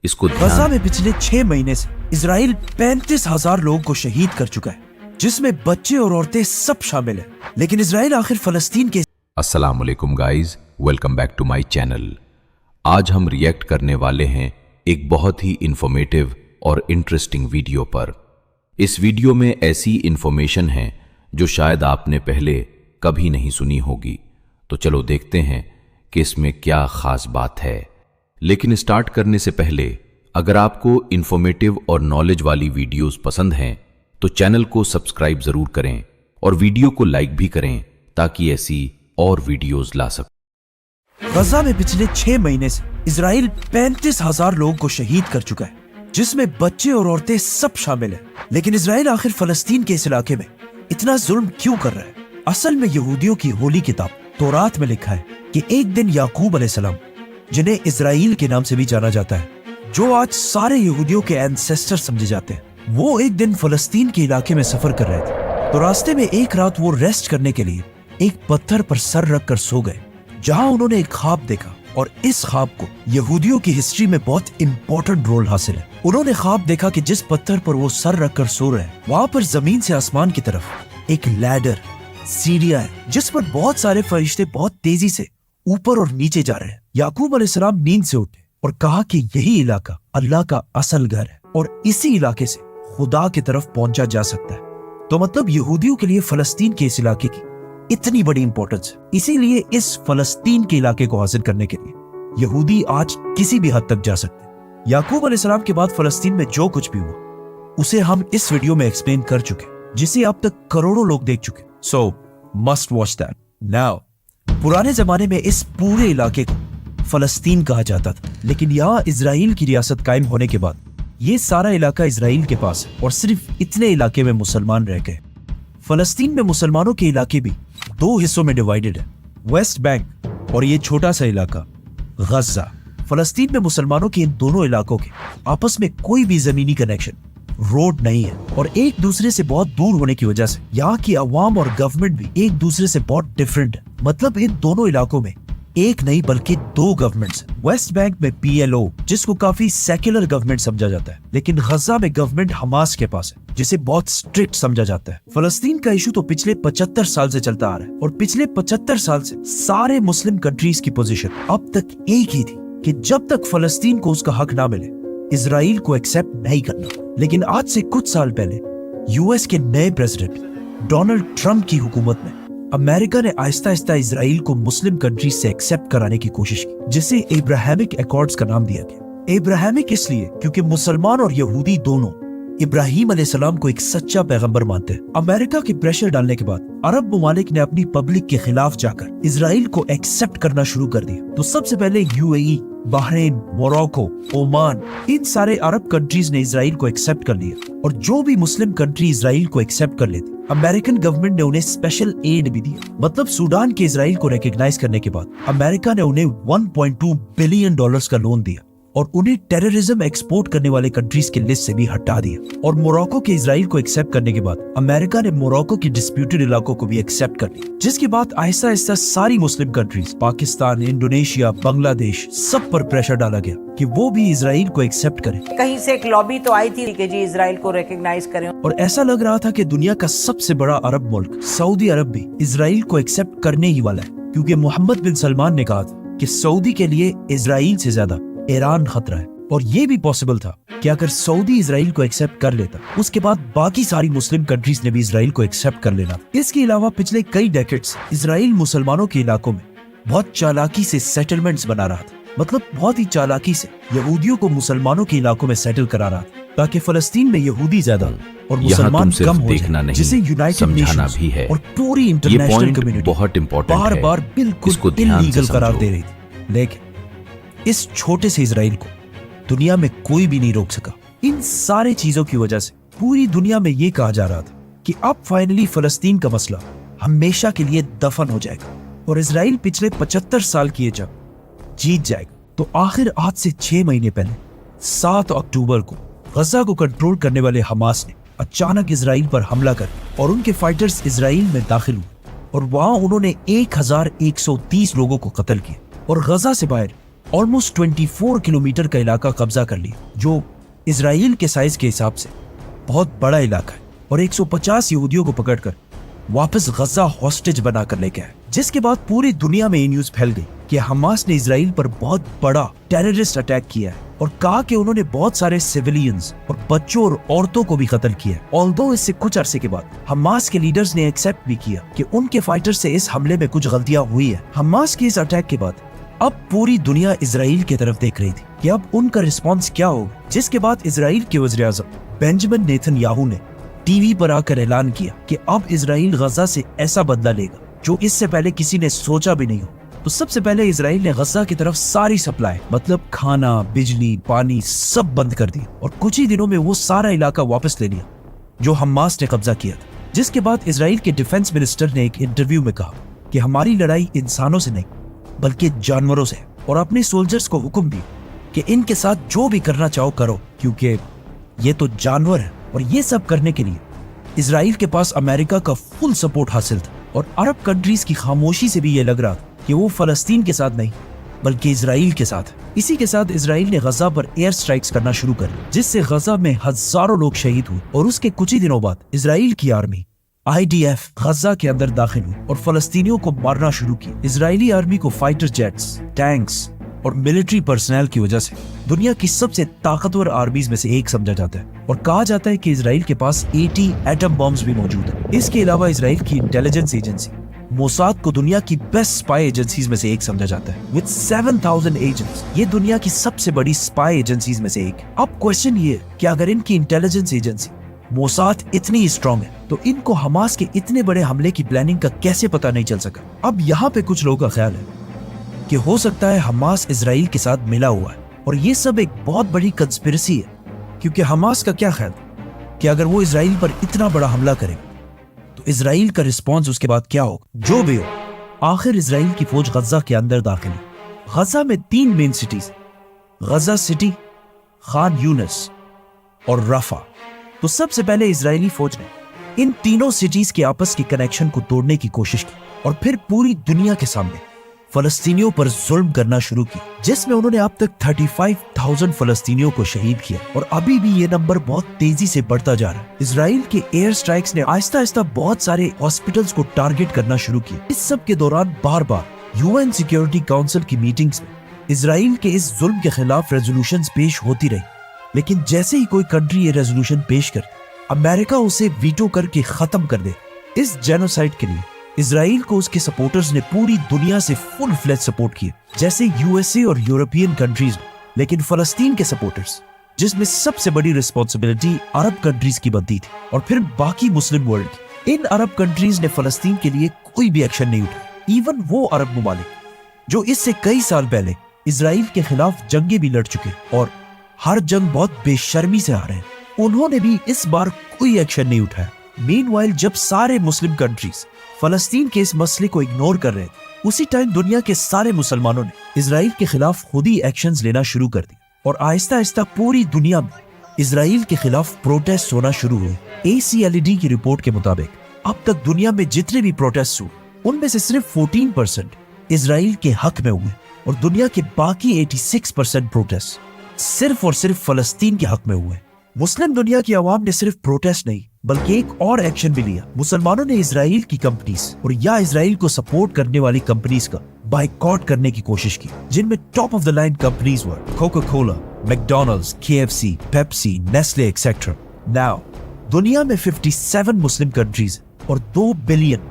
इसको गजा में पिछले 6 महीने से इजराइल 35,000 लोगों को शहीद कर चुका है, जिसमें बच्चे और औरतें सब शामिल हैं। लेकिन इजराइल आखिर फलस्तीन के अस्सलाम वालेकुम guys, welcome back to my channel. आज हम रिएक्ट करने वाले हैं एक बहुत ही इंफॉर्मेटिव और इंटरेस्टिंग वीडियो पर। इस वीडियो में ऐसी इंफॉर्मेशन है जो शायद आपने पहले कभी नहीं सुनी होगी। तो चलो देखते हैं कि इसमें क्या खास बात है। लेकिन स्टार्ट करने से पहले अगर आपको इंफॉर्मेटिव और नॉलेज वाली वीडियोस पसंद हैं तो चैनल को सब्सक्राइब जरूर करें और वीडियो को लाइक भी करें ताकि ऐसी और वीडियोस ला सकें। गजा में पिछले 6 महीने से इजराइल 35,000 लोगों को शहीद कर चुका है, जिसमें बच्चे और औरतें सब शामिल हैं। लेकिन इजराइल आखिर फलस्तीन के इस इलाके में इतना जुल्म क्यों कर रहा है? असल में यहूदियों की होली किताब तौरात में लिखा है कि एक दिन याकूब अलैहिस्सलाम, जिन्हें इजराइल के नाम से भी जाना जाता है, जो आज सारे यहूदियों के एंसेस्टर समझे जाते हैं, वो एक दिन फलस्तीन के इलाके में सफर कर रहे थे। तो रास्ते में एक रात वो रेस्ट करने के लिए एक पत्थर पर सर रख कर सो गए, जहां उन्होंने एक ख्वाब देखा। और इस ख्वाब को यहूदियों की हिस्ट्री में बहुत इंपॉर्टेंट रोल हासिल है। उन्होंने ख्वाब देखा कि जिस पत्थर पर वो सर रख कर सो रहे हैं, वहां पर जमीन से आसमान की तरफ एक लैडर, सीढ़ियां है, जिस पर बहुत सारे फरिश्ते बहुत तेजी से ऊपर और नीचे जा रहे हैं। याकूब अलैहिस्सलाम नींद से उठे और कहा कि यही इलाका अल्लाह का असल घर है और इसी इलाके से खुदा की तरफ पहुंचा जा सकता है। तो मतलब यहूदियों के लिए फलस्तीन के इस इलाके की इतनी बड़ी इंपॉर्टेंस है। इसीलिए इस फलस्तीन के इलाके को हासिल करने के लिए यहूदी आज किसी भी हद तक जा सकते हैं। याकूब अलैहिस्सलाम के बाद फलस्तीन में जो कुछ भी हुआ उसे हम इस वीडियो में एक्सप्लेन कर चुके, जिसे अब तक करोड़ों लोग देख चुके। सो मस्ट वॉच दैट नाउ। पुराने जमाने में इस पूरे इलाके को फलस्तीन कहा जाता था, लेकिन यहाँ इजराइल की रियासत कायम होने के बाद ये सारा इलाका इजराइल के पास है और सिर्फ इतने इलाके में मुसलमान रह गए। फलस्तीन में मुसलमानों के इलाके भी 2 हिस्सों में डिवाइडेड है, वेस्ट बैंक और ये छोटा सा इलाका गजा। फलस्तीन में मुसलमानों के इन दोनों इलाकों के आपस में कोई भी जमीनी कनेक्शन, रोड नहीं है और एक दूसरे से बहुत दूर होने की वजह से यहाँ की अवाम और गवर्नमेंट भी एक दूसरे से बहुत डिफरेंट है। मतलब इन दोनों इलाकों में एक नहीं बल्कि 2 गवर्नमेंट्स हैं। वेस्ट बैंक में PLO, जिसको काफी सेक्युलर गवर्नमेंट समझा जाता है, लेकिन गजा में गवर्नमेंट हमास के पास है, जिसे बहुत स्ट्रिक्ट समझा जाता है। फलस्तीन का इशू तो पिछले 75 साल से चलता आ रहा है और पिछले 75 साल से सारे मुस्लिम कंट्रीज की पोजीशन अब तक एक ही थी कि जब तक फलस्तीन को उसका हक ना मिले इजराइल को एक्सेप्ट नहीं करना। लेकिन आज से कुछ साल पहले यूएस के नए प्रेसिडेंट डोनाल्ड ट्रंप की हुकूमत में अमेरिका ने आहिस्ता आहिस्ता इजराइल को मुस्लिम कंट्रीज से एक्सेप्ट कराने की कोशिश की, जिसे इब्राहिमिक अकॉर्ड्स का नाम दिया गया। इब्राहिमिक इसलिए क्योंकि मुसलमान और यहूदी दोनों इब्राहिम अलैहिस्सलाम को एक सच्चा पैगंबर मानते हैं। अमेरिका के प्रेशर डालने के बाद अरब ममालिक ने अपनी पब्लिक के खिलाफ जाकर इजराइल को एक्सेप्ट करना शुरू कर दिया। तो सबसे पहले UAE, बहरीन, मोरक्को, ओमान, इन सारे अरब कंट्रीज ने इजराइल को एक्सेप्ट कर लिया और जो भी मुस्लिम कंट्री इजराइल को एक्सेप्ट कर लेती, अमेरिकन गवर्नमेंट ने उन्हें स्पेशल एड भी दिया। मतलब सूडान के इजराइल को रिकॉग्नाइज करने के बाद अमेरिका ने उन्हें $1.2 बिलियन का लोन दिया और उन्हें टेररिज्म एक्सपोर्ट करने वाले कंट्रीज के लिस्ट से भी हटा दिया। और मोरक्को के इजराइल को एक्सेप्ट करने के बाद अमेरिका ने मोरक्को की डिस्प्यूटेड इलाकों को भी एक्सेप्ट कर लिया, जिसके बाद आहिस्ता आहिस्ता सारी Muslim countries, Pakistan, Indonesia, Bangladesh, सब पर प्रेशर डाला गया कि वो भी इजराइल को एक्सेप्ट करें। कहीं से एक लॉबी तो आई थी कि जी इजराइल को रिकॉग्नाइज करें। और ऐसा लग रहा था कि दुनिया का सबसे बड़ा अरब मुल्क सऊदी अरब भी इजराइल को एक्सेप्ट करने ही वाला है, क्योंकि मोहम्मद बिन सलमान ने कहा था कि सऊदी के लिए इजराइल से ज्यादा ईरान खतरा है। और ये भी पॉसिबल था कि अगर सऊदी इजराइल को एक्सेप्ट कर लेता, उसके बाद बाकी सारी मुस्लिम कंट्रीज ने भी इजराइल को एक्सेप्ट कर लेना। इसके अलावा पिछले कई डेकेड्स इजराइल मुसलमानों के इलाकों में बहुत चालाकी से सेटलमेंट्स बना रहा था। मतलब बहुत ही चालाकी से यहूदियों को मुसलमानों के इलाकों में सेटल करा रहा था, ताकि फलस्तीन में यहूदी ज्यादा और मुसलमान कम हो जाए, जिसे यूनाइटेड नेशंस भी है और पूरी इंटरनेशनल कम्युनिटी बहुत इंपॉर्टेंट बार बार बिल्कुल इल्लीगल करार दे रही थी। लेकिन इस छोटे से इजराइल को दुनिया में कोई भी नहीं रोक सका। इन सारे चीजों की वजह से पूरी दुनिया में ये कहा जा रहा था कि अब फाइनली फलस्तीन का मसला हमेशा के लिए दफन हो जाएगा और इजराइल पिछले 75 साल की ये जंग जीत जाएगा। तो आखिर आज से 6 महीने पहले 7 अक्टूबर को गजा को कंट्रोल करने वाले हमास ने अचानक इजराइल पर हमला कर और उनके फाइटर्स इजराइल में दाखिल हुए और वहां उन्होंने 1130 लोगों को कत्ल किया और गजा से बाहर ऑलमोस्ट 24 किलोमीटर का इलाका कब्जा कर लिया, जो इसराइल के साइज के हिसाब से बहुत बड़ा इलाका है, और 150 यहूदियों को पकड़कर वापस गजा हॉस्टेज बनाकर लेके आए। जिसके बाद पूरी दुनिया में ये न्यूज फैल गई कि हमास ने इसराइल पर बहुत बड़ा टेररिस्ट अटैक किया है, और कहा कि उन्होंने बहुत सारे सिविलियंस और बच्चों और औरतों को भी कत्ल किया है। ऑल्दो इससे कुछ अरसे के बाद हमास के लीडर्स ने एक्सेप्ट भी किया कि उनके फाइटर से इस हमले में कुछ गलतियां हुई है। हमास के इस अटैक के बाद अब पूरी दुनिया इसराइल की तरफ देख रही थी कि अब उनका रिस्पॉन्स क्या होगा, जिसके बाद इसराइल के वज़ीर आज़म बेंजामिन नेतन्याहू ने टीवी पर आकर ऐलान किया कि अब इसराइल गजा से ऐसा बदला लेगा जो इससे पहले किसी ने सोचा भी नहीं हो। तो सबसे पहले इसराइल ने गजा की तरफ सारी सप्लाई, मतलब खाना, बिजली, पानी सब बंद कर दिया, और कुछ ही दिनों में वो सारा इलाका वापस ले लिया जो हमास ने कब्जा किया था। जिसके बाद इसराइल के डिफेंस मिनिस्टर ने एक इंटरव्यू में कहा कि हमारी लड़ाई इंसानों से नहीं बल्कि जानवरों से, और अपने सोल्जर्स को हुक्म दिया कि इनके साथ जो भी करना चाहो करो, क्योंकि ये तो जानवर है। और ये सब करने के लिए इसराइल के पास अमेरिका का फुल सपोर्ट हासिल था, और अरब कंट्रीज की खामोशी से भी ये लग रहा था कि वो फलस्तीन के साथ नहीं बल्कि इसराइल के साथ। इसी के साथ इसराइल ने गजा पर एयर स्ट्राइक्स करना शुरू कर, जिससे गजा में हजारों लोग शहीद हुए। और उसके कुछ ही दिनों बाद इसराइल की आर्मी IDF गजा के अंदर दाखिल हुई और फलस्तीनियों को मारना शुरू किया। इजरायली आर्मी को फाइटर जेट्स, टैंक्स और मिलिट्री पर्सनल की वजह से दुनिया की सबसे ताकतवर आर्मीज में से एक समझा जाता है, और कहा जाता है कि इसराइल के पास 80 एटम बॉम्ब्स भी मौजूद हैं। इसके अलावा इसराइल की इंटेलिजेंस एजेंसी मोसाद को दुनिया की बेस्ट स्पाई एजेंसीज में से एक समझा जाता है, विद 7000 एजेंट्स। ये दुनिया की सबसे बड़ी स्पाई एजेंसीज में से एक। अब क्वेश्चन ये है कि अगर इनकी इंटेलिजेंस एजेंसी मोसाद इतनी स्ट्रॉन्ग है तो इनको हमास के इतने बड़े हमले की प्लानिंग का कैसे पता नहीं चल सका। अब यहाँ पे कुछ लोगों का ख्याल है कि हो सकता है हमास इसराइल के साथ मिला हुआ है, और ये सब एक बहुत बड़ी कंस्पिरेसी है, क्योंकि हमास का क्या ख्याल कि अगर वो इसराइल पर इतना बड़ा हमला करे तो इसराइल का रिस्पॉन्स उसके बाद क्या होगा। जो भी हो, आखिर इसराइल की फौज गजा के अंदर दाखिल हुई। गजा में 3 मेन सिटीज, गजा सिटी, खान यूनिस और रफा। तो सबसे पहले इजरायली फौज ने इन तीनों सिटीज के आपस के कनेक्शन को तोड़ने की कोशिश की, और फिर पूरी दुनिया के सामने फलस्तीनियों पर जुल्म करना शुरू की, जिसमें उन्होंने अब तक 35,000 फलस्तीनियों को शहीद किया, और अभी भी ये नंबर बहुत तेजी से बढ़ता जा रहा है। इजराइल के एयर स्ट्राइक्स ने आहिस्ता आहिस्ता बहुत सारे हॉस्पिटल्स को टारगेट करना शुरू किया। इस सब के दौरान बार बार UN सिक्योरिटी काउंसिल की मीटिंग्स में इजराइल के इस जुल्म के खिलाफ रेजोल्यूशंस पेश होती रही, लेकिन जैसे ही कोई कंट्री ये रेजोल्यूशन पेश कर, अमेरिका उसे वीटो करके खत्म कर दे। इस जेनोसाइड के लिए इजराइल को उसके सपोर्टर्स ने पूरी दुनिया से फुल फ्लेज सपोर्ट किया, जैसे USA और यूरोपियन कंट्रीज। लेकिन फलस्तीन के सपोर्टर्स, जिसमें सबसे बड़ी रिस्पॉन्सिबिलिटी अरब कंट्रीज की बनती थी, और फिर बाकी मुस्लिम वर्ल्ड की, इन अरब कंट्रीज ने फलस्तीन के लिए कोई भी एक्शन नहीं उठाया। इवन वो अरब मुमालिक जो इससे कई साल पहले इजराइल के खिलाफ जंगे भी लड़ चुके और हर जंग बहुत बेशर्मी से आ रहे हैं, उन्होंने भी इस बार कोई एक्शन नहीं उठाया। मीनवाइल जब सारे मुस्लिम कंट्रीज फलस्तीन के इस मसले को इग्नोर कर रहे थे, उसी टाइम दुनिया के सारे मुसलमानों ने इजराइल के खिलाफ खुद ही एक्शंस लेना शुरू कर दिए, और आहिस्ता आहिस्ता पूरी दुनिया में इजराइल के खिलाफ प्रोटेस्ट होना शुरू हुए। ACLED की रिपोर्ट के मुताबिक अब तक दुनिया में जितने भी प्रोटेस्ट हुए, उनमें से सिर्फ 14% इजराइल के हक में हुए, और दुनिया के बाकी 86% प्रोटेस्ट सिर्फ और सिर्फ फलस्तीन के हक में हुए। मुस्लिम दुनिया की आवाम ने सिर्फ प्रोटेस्ट नहीं बल्कि एक और एक्शन भी लिया। मुसलमानों ने इजराइल की कंपनीज और या इजराइल को सपोर्ट करने वाली कंपनीज का बाइकॉट करने की कोशिश की, जिनमें top of the line companies were Coca Cola, McDonald's, KFC, Pepsi, Nestle etcetera. Now दुनिया में 57 मुस्लिम कंट्रीज और 2 बिलियन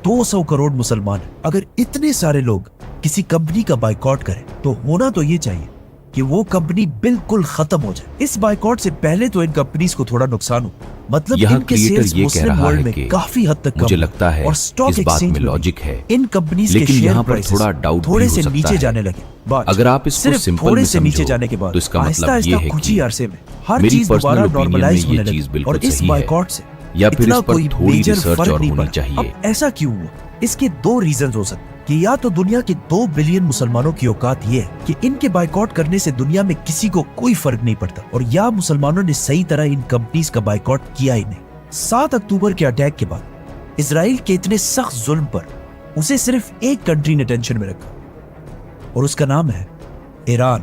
200 करोड़ मुसलमान। अगर इतने सारे लोग किसी कंपनी का बाइकॉट करें तो होना तो ये चाहिए कि वो कंपनी बिल्कुल खत्म हो जाए। इस बाइकॉट से पहले तो इन कंपनीज को थोड़ा नुकसान हो, मतलब इनके सेल्स मुस्लिम वर्ल्ड में काफी हद तक मुझे लगता है और स्टॉक एक्सचेंज में लॉजिक है इन कंपनीज के शेयर प्राइस थोड़े से नीचे जाने लगे। अगर आप इसको सिंपल थोड़े से नीचे जाने के बाद तो इसका मतलब ये है कुछ ही अरसे में हर चीज दोबारा नॉर्मलाइज होने लगी, और इस बाइकॉट से या फिर इस पर कोई थोड़ी मेजर रिसर्च फर्क और नहीं होनी पड़ा। चाहिए। अब ऐसा क्यों हुआ? इसके 2 रीजंस हो सकते हैं कि या तो दुनिया के 2 बिलियन मुसलमानों की औकात ये है कि इनके बाइकॉट करने से दुनिया में किसी को कोई फर्क नहीं पड़ता, और या मुसलमानों ने सही तरह इन कंपनीज का बाइकॉट किया ही नहीं। 7 अक्टूबर के अटैक के बाद इजराइल के इतने सख्त जुल्म पर उसे सिर्फ एक कंट्री ने टेंशन में रखा, और उसका नाम है ईरान,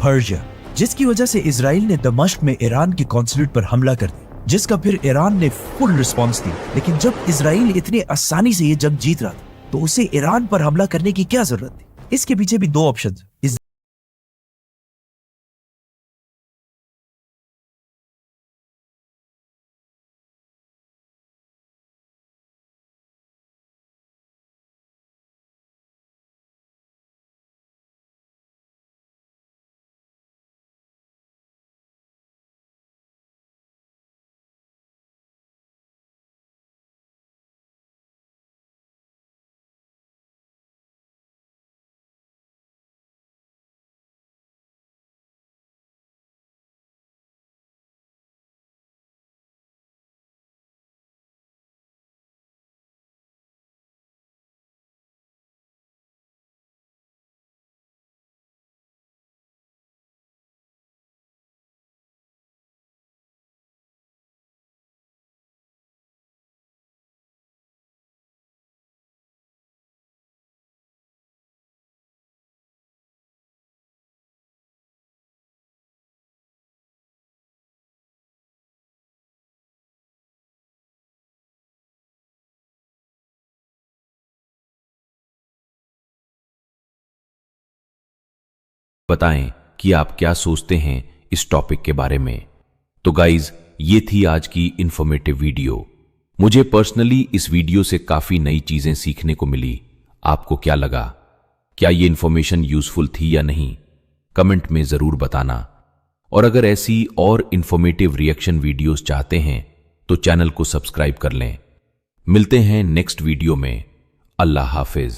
पर्शिया, जिसकी वजह से इजराइल ने दमिश्क में ईरान के कॉन्सुलेट पर हमला कर दिया, जिसका फिर ईरान ने फुल रिस्पॉन्स दी। लेकिन जब इजराइल इतनी आसानी से ये जंग जीत रहा था तो उसे ईरान पर हमला करने की क्या जरूरत थी? इसके पीछे भी दो ऑप्शन। बताएं कि आप क्या सोचते हैं इस टॉपिक के बारे में। तो गाइज, ये थी आज की इंफॉर्मेटिव वीडियो। मुझे पर्सनली इस वीडियो से काफी नई चीजें सीखने को मिली। आपको क्या लगा? क्या ये इंफॉर्मेशन यूजफुल थी या नहीं? कमेंट में जरूर बताना। और अगर ऐसी और इंफॉर्मेटिव रिएक्शन वीडियोस चाहते हैं तो चैनल को सब्सक्राइब कर लें। मिलते हैं नेक्स्ट वीडियो में। अल्लाह हाफिज।